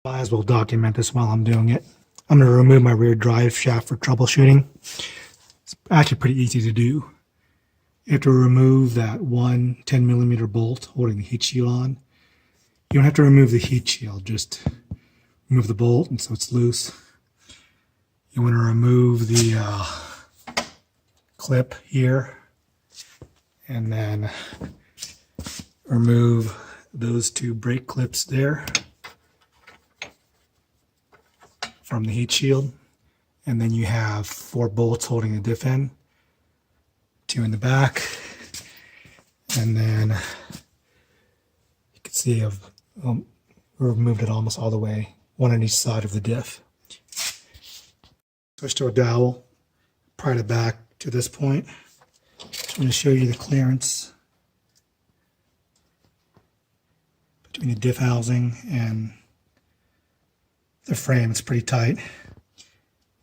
Might as well document this while I'm doing it. I'm going to remove my rear drive shaft for troubleshooting. It's actually pretty easy to do. You have to remove that one 10mm bolt holding the heat shield on. You don't have to remove the heat shield, just remove the bolt and so it's loose. You want to remove the clip here and then remove those two brake clips there from the heat shield, and then you have 4 bolts holding the diff in, 2 in the back, and then you can see I've removed it almost all the way, 1 on each side of the diff. Switch to a dowel, pry it back to this point. Just want to show you the clearance between the diff housing and the frame. It's pretty tight.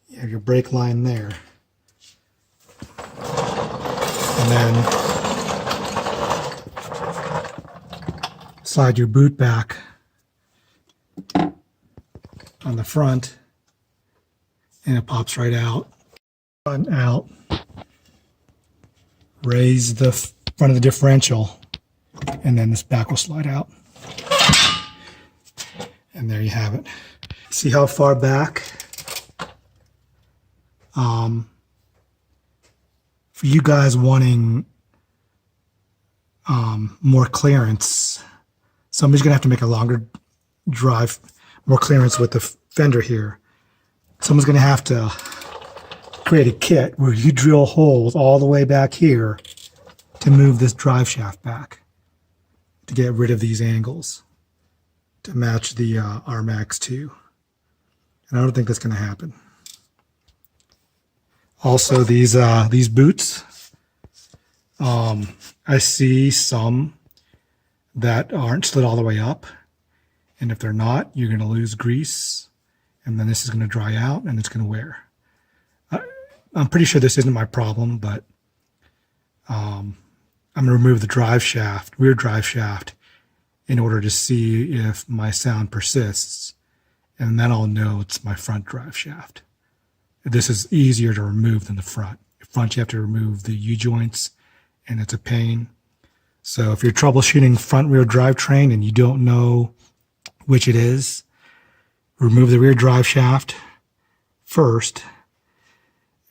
You have your brake line there. And then slide your boot back on the front and it pops right out. Front out. Raise the front of the differential and then this back will slide out. And there you have it. See how far back? For you guys wanting more clearance, somebody's going to have to make a longer drive, more clearance with the fender here. Someone's going to have to create a kit where you drill holes all the way back here to move this drive shaft back to get rid of these angles to match the RMAX 2. And I don't think that's going to happen. Also, these boots, I see some that aren't slid all the way up, and if they're not, you're going to lose grease, and then this is going to dry out and it's going to wear. I'm pretty sure this isn't my problem, but I'm going to remove the drive shaft, rear drive shaft, in order to see if my sound persists, and then I'll know it's my front drive shaft. This is easier to remove than the front. Front, you have to remove the U-joints, and it's a pain. So if you're troubleshooting front rear drivetrain and you don't know which it is, remove the rear drive shaft first.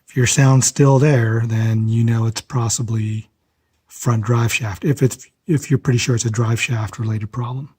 If your sound's still there, then you know it's possibly front drive shaft. If you're pretty sure it's a drive shaft related problem.